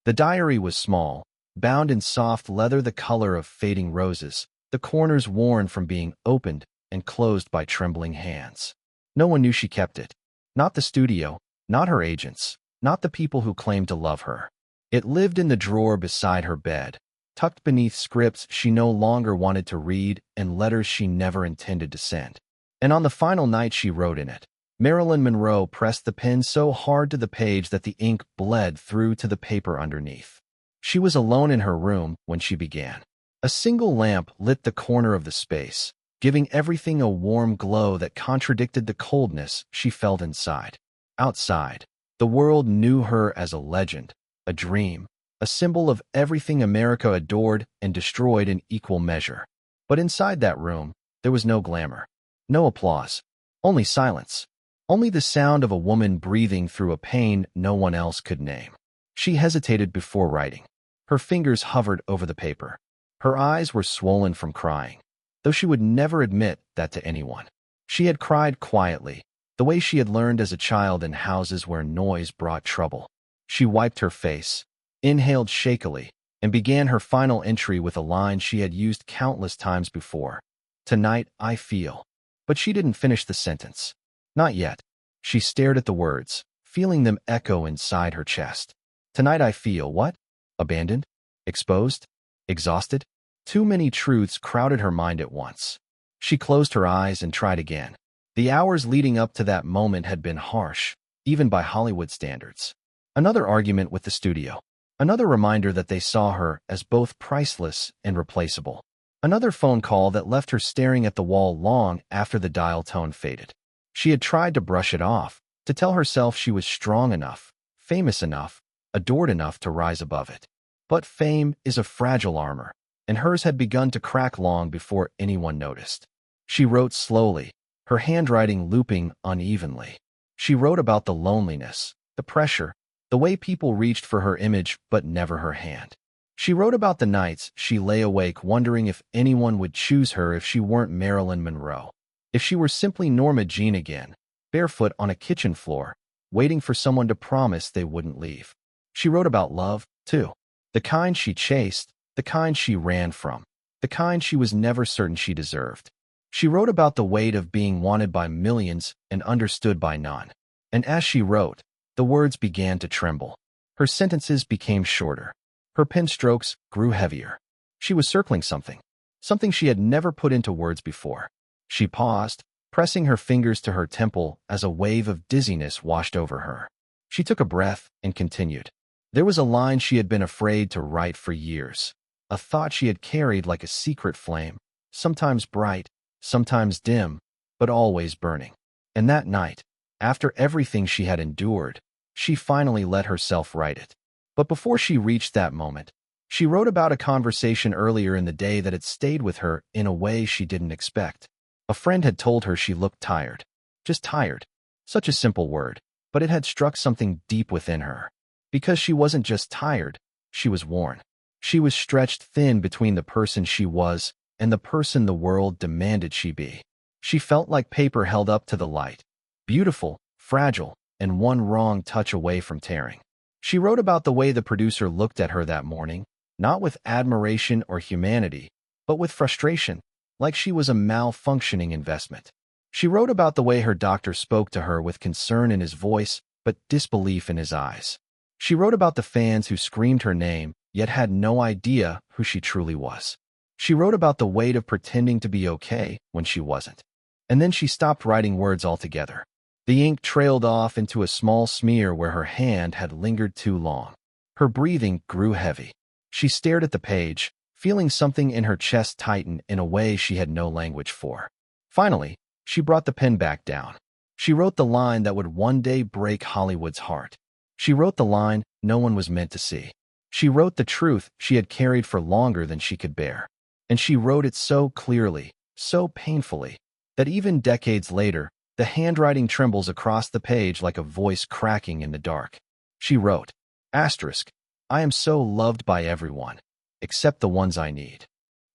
The diary was small, bound in soft leather the color of fading roses, the corners worn from being opened and closed by trembling hands. No one knew she kept it. Not the studio, not her agents, not the people who claimed to love her. It lived in the drawer beside her bed, tucked beneath scripts she no longer wanted to read and letters she never intended to send. And on the final night she wrote in it. Marilyn Monroe pressed the pen so hard to the page that the ink bled through to the paper underneath. She was alone in her room when she began. A single lamp lit the corner of the space, giving everything a warm glow that contradicted the coldness she felt inside. Outside, the world knew her as a legend, a dream, a symbol of everything America adored and destroyed in equal measure. But inside that room, there was no glamour, no applause, only silence. Only the sound of a woman breathing through a pain no one else could name. She hesitated before writing. Her fingers hovered over the paper. Her eyes were swollen from crying, though she would never admit that to anyone. She had cried quietly, the way she had learned as a child in houses where noise brought trouble. She wiped her face, inhaled shakily, and began her final entry with a line she had used countless times before. "Tonight I feel." But she didn't finish the sentence. Not yet. She stared at the words, feeling them echo inside her chest. Tonight I feel what? Abandoned? Exposed? Exhausted? Too many truths crowded her mind at once. She closed her eyes and tried again. The hours leading up to that moment had been harsh, even by Hollywood standards. Another argument with the studio. Another reminder that they saw her as both priceless and replaceable. Another phone call that left her staring at the wall long after the dial tone faded. She had tried to brush it off, to tell herself she was strong enough, famous enough, adored enough to rise above it. But fame is a fragile armor, and hers had begun to crack long before anyone noticed. She wrote slowly, her handwriting looping unevenly. She wrote about the loneliness, the pressure, the way people reached for her image but never her hand. She wrote about the nights she lay awake wondering if anyone would choose her if she weren't Marilyn Monroe. If she were simply Norma Jean again, barefoot on a kitchen floor, waiting for someone to promise they wouldn't leave. She wrote about love, too. The kind she chased, the kind she ran from, the kind she was never certain she deserved. She wrote about the weight of being wanted by millions and understood by none. And as she wrote, the words began to tremble. Her sentences became shorter. Her pen strokes grew heavier. She was circling something she had never put into words before. She paused, pressing her fingers to her temple as a wave of dizziness washed over her. She took a breath and continued. There was a line she had been afraid to write for years, a thought she had carried like a secret flame, sometimes bright, sometimes dim, but always burning. And that night, after everything she had endured, she finally let herself write it. But before she reached that moment, she wrote about a conversation earlier in the day that had stayed with her in a way she didn't expect. A friend had told her she looked tired. Just tired. Such a simple word, but it had struck something deep within her. Because she wasn't just tired, she was worn. She was stretched thin between the person she was and the person the world demanded she be. She felt like paper held up to the light, beautiful, fragile, and one wrong touch away from tearing. She wrote about the way the producer looked at her that morning, not with admiration or humanity, but with frustration, like she was a malfunctioning investment. She wrote about the way her doctor spoke to her with concern in his voice, but disbelief in his eyes. She wrote about the fans who screamed her name, yet had no idea who she truly was. She wrote about the weight of pretending to be okay when she wasn't. And then she stopped writing words altogether. The ink trailed off into a small smear where her hand had lingered too long. Her breathing grew heavy. She stared at the page, feeling something in her chest tighten in a way she had no language for. Finally, she brought the pen back down. She wrote the line that would one day break Hollywood's heart. She wrote the line no one was meant to see. She wrote the truth she had carried for longer than she could bear. And she wrote it so clearly, so painfully, that even decades later, the handwriting trembles across the page like a voice cracking in the dark. She wrote, asterisk, I am so loved by everyone, except the ones I need.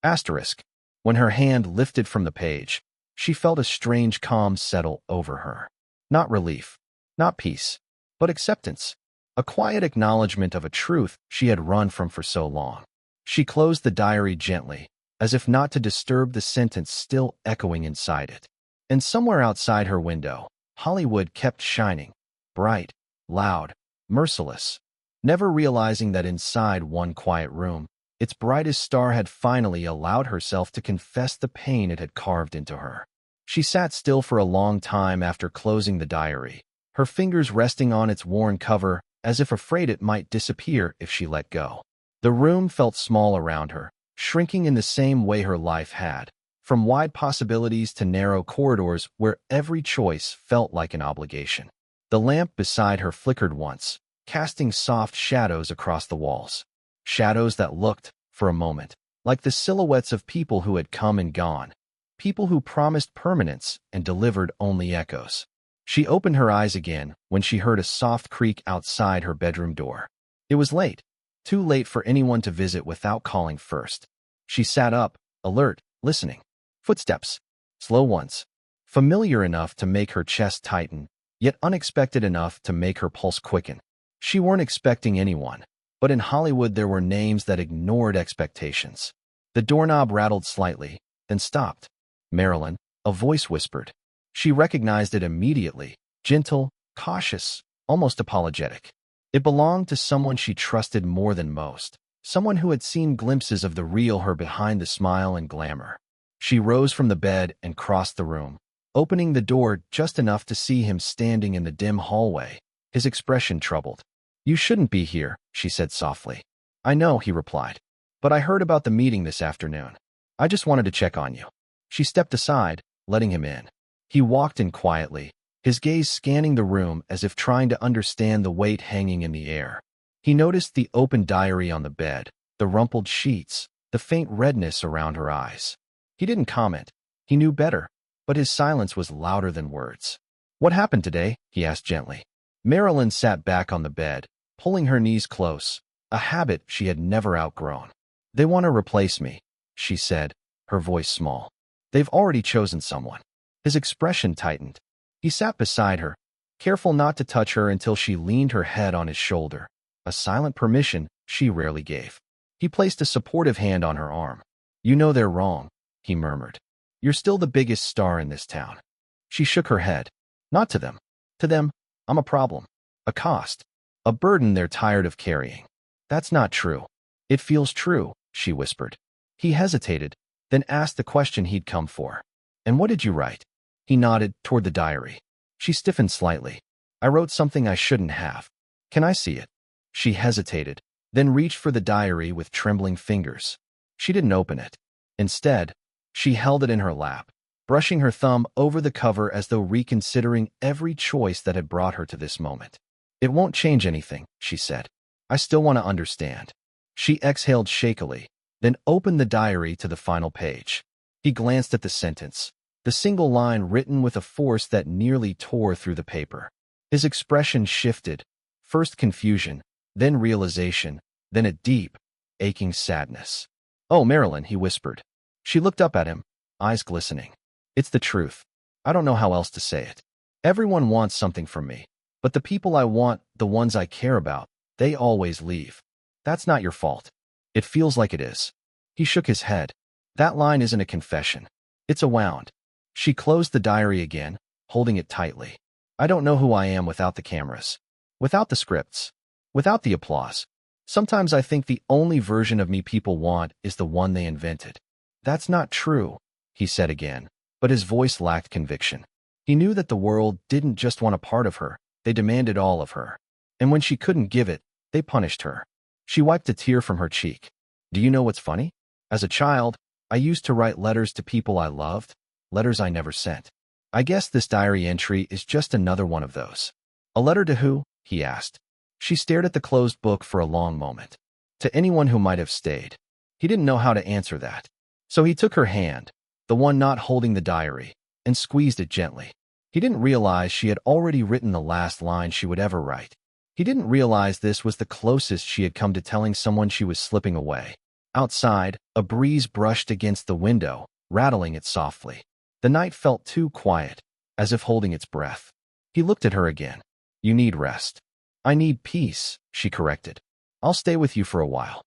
Asterisk. When her hand lifted from the page, she felt a strange calm settle over her. Not relief, not peace, but acceptance. a quiet acknowledgement of a truth she had run from for so long. She closed the diary gently, as if not to disturb the sentence still echoing inside it. And somewhere outside her window, Hollywood kept shining, bright, loud, merciless, never realizing that inside one quiet room, its brightest star had finally allowed herself to confess the pain it had carved into her. She sat still for a long time after closing the diary, her fingers resting on its worn cover as if afraid it might disappear if she let go. The room felt small around her, shrinking in the same way her life had, from wide possibilities to narrow corridors where every choice felt like an obligation. The lamp beside her flickered once, casting soft shadows across the walls. Shadows that looked, for a moment, like the silhouettes of people who had come and gone, people who promised permanence and delivered only echoes. She opened her eyes again when she heard a soft creak outside her bedroom door. It was late, too late for anyone to visit without calling first. She sat up, alert, listening. Footsteps, slow ones, familiar enough to make her chest tighten, yet unexpected enough to make her pulse quicken. She weren't expecting anyone, but in Hollywood there were names that ignored expectations. The doorknob rattled slightly, then stopped. Marilyn, a voice whispered. She recognized it immediately, gentle, cautious, almost apologetic. It belonged to someone she trusted more than most, someone who had seen glimpses of the real her behind the smile and glamour. She rose from the bed and crossed the room, opening the door just enough to see him standing in the dim hallway, his expression troubled. "You shouldn't be here," she said softly. "I know," he replied, "but I heard about the meeting this afternoon. I just wanted to check on you." She stepped aside, letting him in. He walked in quietly, his gaze scanning the room as if trying to understand the weight hanging in the air. He noticed the open diary on the bed, the rumpled sheets, the faint redness around her eyes. He didn't comment. He knew better, but his silence was louder than words. "What happened today?" he asked gently. Marilyn sat back on the bed, pulling her knees close, a habit she had never outgrown. "They want to replace me," she said, her voice small. "They've already chosen someone." His expression tightened. He sat beside her, careful not to touch her until she leaned her head on his shoulder, a silent permission she rarely gave. He placed a supportive hand on her arm. "You know they're wrong," he murmured. "You're still the biggest star in this town." She shook her head. "Not to them. To them, I'm a problem, a cost, a burden they're tired of carrying." "That's not true." "It feels true," she whispered. He hesitated, then asked the question he'd come for. "And what did you write?" He nodded toward the diary. She stiffened slightly. "I wrote something I shouldn't have. Can I see it?" She hesitated, then reached for the diary with trembling fingers. She didn't open it. Instead, she held it in her lap, brushing her thumb over the cover as though reconsidering every choice that had brought her to this moment. "It won't change anything," she said. "I still want to understand." She exhaled shakily, then opened the diary to the final page. He glanced at the sentence, the single line written with a force that nearly tore through the paper. His expression shifted, first confusion, then realization, then a deep, aching sadness. "Oh, Marilyn," he whispered. She looked up at him, eyes glistening. "It's the truth. I don't know how else to say it. Everyone wants something from me, but the people I want, the ones I care about, they always leave. That's not your fault. It feels like it is." He shook his head. "That line isn't a confession. It's a wound." She closed the diary again, holding it tightly. "I don't know who I am without the cameras, without the scripts, without the applause. Sometimes I think the only version of me people want is the one they invented." "That's not true," he said again, but his voice lacked conviction. He knew that the world didn't just want a part of her, they demanded all of her. And when she couldn't give it, they punished her. She wiped a tear from her cheek. "Do you know what's funny? As a child, I used to write letters to people I loved, letters I never sent. I guess this diary entry is just another one of those." "A letter to who?" he asked. She stared at the closed book for a long moment. "To anyone who might have stayed." He didn't know how to answer that. So he took her hand, the one not holding the diary, and squeezed it gently. He didn't realize she had already written the last line she would ever write. He didn't realize this was the closest she had come to telling someone she was slipping away. Outside, a breeze brushed against the window, rattling it softly. The night felt too quiet, as if holding its breath. He looked at her again. "You need rest." I need peace, she corrected. I'll stay with you for a while.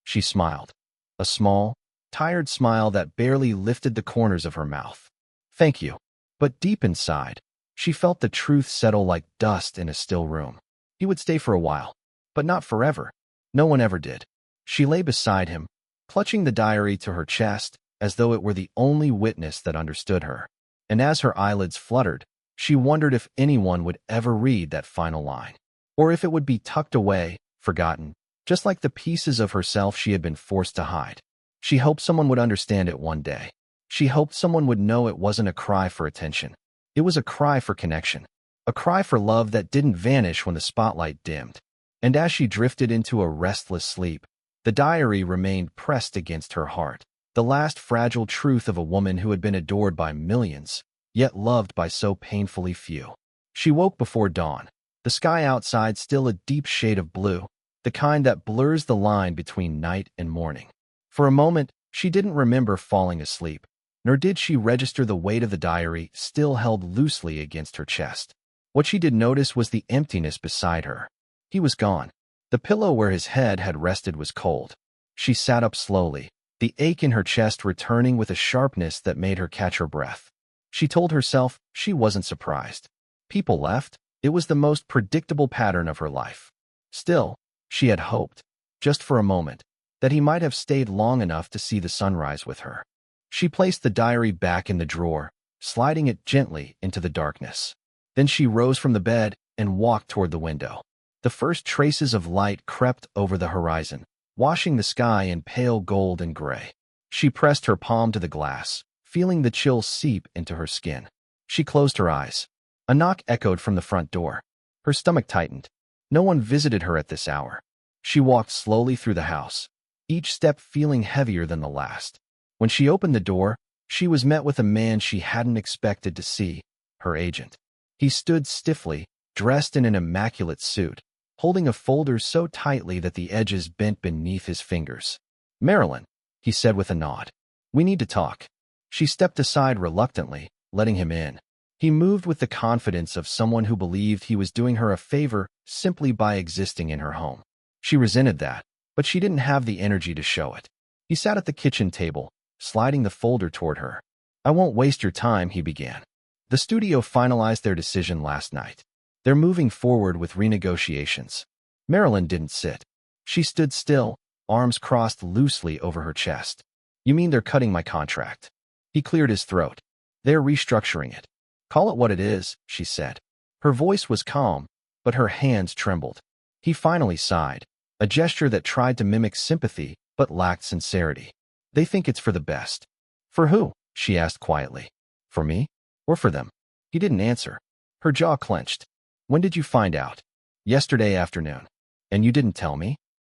She smiled. A small, tired smile that barely lifted the corners of her mouth. Thank you. But deep inside, she felt the truth settle like dust in a still room. He would stay for a while, but not forever. No one ever did. She lay beside him, clutching the diary to her chest as though it were the only witness that understood her. And as her eyelids fluttered, she wondered if anyone would ever read that final line, or if it would be tucked away, forgotten, just like the pieces of herself she had been forced to hide. She hoped someone would understand it one day. She hoped someone would know it wasn't a cry for attention. It was a cry for connection, a cry for love that didn't vanish when the spotlight dimmed. And as she drifted into a restless sleep, the diary remained pressed against her heart, the last fragile truth of a woman who had been adored by millions, yet loved by so painfully few. She woke before dawn, the sky outside still a deep shade of blue, the kind that blurs the line between night and morning. For a moment, she didn't remember falling asleep, nor did she register the weight of the diary still held loosely against her chest. What she did notice was the emptiness beside her. He was gone. The pillow where his head had rested was cold. She sat up slowly, the ache in her chest returning with a sharpness that made her catch her breath. She told herself she wasn't surprised. People left. It was the most predictable pattern of her life. Still, she had hoped, just for a moment, that he might have stayed long enough to see the sunrise with her. She placed the diary back in the drawer, sliding it gently into the darkness. Then she rose from the bed and walked toward the window. The first traces of light crept over the horizon, washing the sky in pale gold and gray. She pressed her palm to the glass, feeling the chill seep into her skin. She closed her eyes. A knock echoed from the front door. Her stomach tightened. No one visited her at this hour. She walked slowly through the house, each step feeling heavier than the last. When she opened the door, she was met with a man she hadn't expected to see, her agent. He stood stiffly, dressed in an immaculate suit, holding a folder so tightly that the edges bent beneath his fingers. "Marilyn," he said with a nod. "We need to talk." She stepped aside reluctantly, letting him in. He moved with the confidence of someone who believed he was doing her a favor simply by existing in her home. She resented that, but she didn't have the energy to show it. He sat at the kitchen table, sliding the folder toward her. "I won't waste your time," he began. "The studio finalized their decision last night. They're moving forward with renegotiations." Marilyn didn't sit. She stood still, arms crossed loosely over her chest. "You mean they're cutting my contract?" He cleared his throat. "They're restructuring it. Call it what it is," she said. Her voice was calm, but her hands trembled. He finally sighed, a gesture that tried to mimic sympathy but lacked sincerity. "They think it's for the best." "For who?" she asked quietly. "For me? Or for them?" He didn't answer. Her jaw clenched. "When did you find out?" "Yesterday afternoon." "And you didn't tell me?"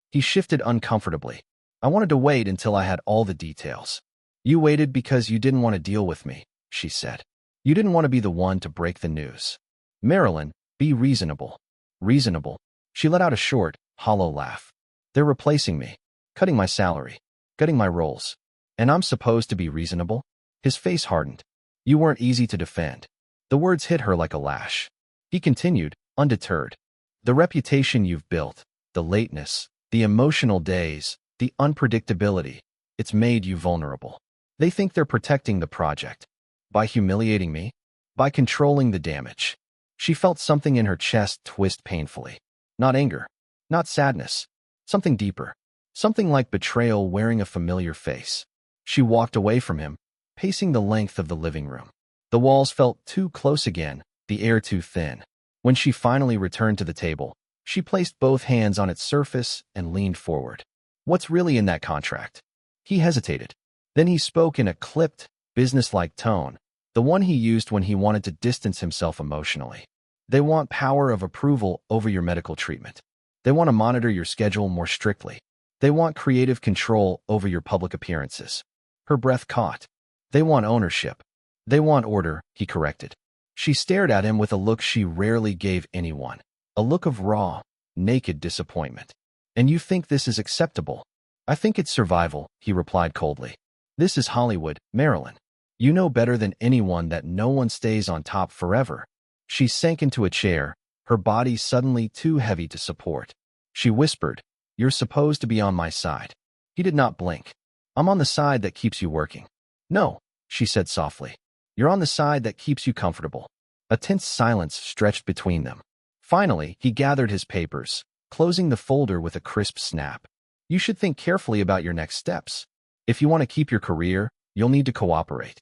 He shifted uncomfortably. "I wanted to wait until I had all the details." "You waited because you didn't want to deal with me," she said. "You didn't want to be the one to break the news." "Marilyn, be reasonable." "Reasonable?" She let out a short, hollow laugh. "They're replacing me, cutting my salary, cutting my roles. And I'm supposed to be reasonable?" His face hardened. "You weren't easy to defend." The words hit her like a lash. He continued, undeterred. "The reputation you've built, the lateness, the emotional days, the unpredictability, it's made you vulnerable. They think they're protecting the project. By humiliating me? By controlling the damage." She felt something in her chest twist painfully. Not anger, not sadness, something deeper, something like betrayal wearing a familiar face. She walked away from him, pacing the length of the living room. The walls felt too close again, the air too thin. When she finally returned to the table, she placed both hands on its surface and leaned forward. "What's really in that contract?" He hesitated. Then he spoke in a clipped, businesslike tone, the one he used when he wanted to distance himself emotionally. "They want power of approval over your medical treatment. They want to monitor your schedule more strictly. They want creative control over your public appearances." Her breath caught. "They want ownership. They want order," he corrected. She stared at him with a look she rarely gave anyone, a look of raw, naked disappointment. "And you think this is acceptable?" "I think it's survival," he replied coldly. "This is Hollywood, Marilyn. You know better than anyone that no one stays on top forever." She sank into a chair, her body suddenly too heavy to support. She whispered, "You're supposed to be on my side." He did not blink. "I'm on the side that keeps you working." "No," she said softly. "You're on the side that keeps you comfortable." A tense silence stretched between them. Finally, he gathered his papers, closing the folder with a crisp snap. "You should think carefully about your next steps. If you want to keep your career, you'll need to cooperate."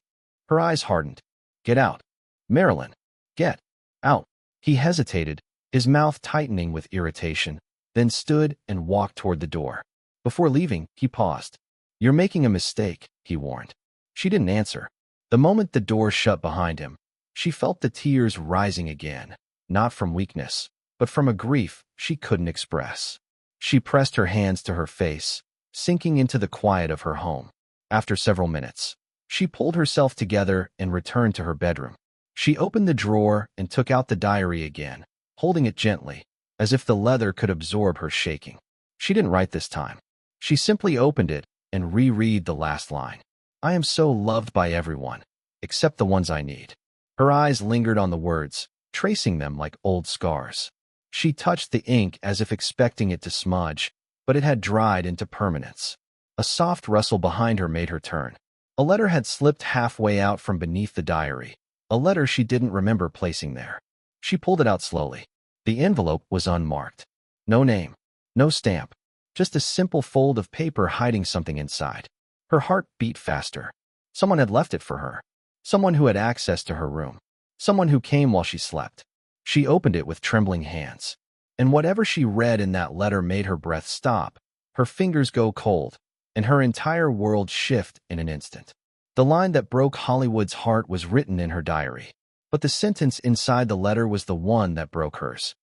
Her eyes hardened. "Get out. Marilyn, get out." He hesitated, his mouth tightening with irritation, then stood and walked toward the door. Before leaving, he paused. "You're making a mistake," he warned. She didn't answer. The moment the door shut behind him, she felt the tears rising again, not from weakness, but from a grief she couldn't express. She pressed her hands to her face, sinking into the quiet of her home. After several minutes, she pulled herself together and returned to her bedroom. She opened the drawer and took out the diary again, holding it gently, as if the leather could absorb her shaking. She didn't write this time. She simply opened it and reread the last line. "I am so loved by everyone, except the ones I need." Her eyes lingered on the words, tracing them like old scars. She touched the ink as if expecting it to smudge, but it had dried into permanence. A soft rustle behind her made her turn. A letter had slipped halfway out from beneath the diary, a letter she didn't remember placing there. She pulled it out slowly. The envelope was unmarked. No name, no stamp, just a simple fold of paper hiding something inside. Her heart beat faster. Someone had left it for her. Someone who had access to her room. Someone who came while she slept. She opened it with trembling hands. And whatever she read in that letter made her breath stop, her fingers go cold, and her entire world shift in an instant. The line that broke Hollywood's heart was written in her diary, but the sentence inside the letter was the one that broke hers.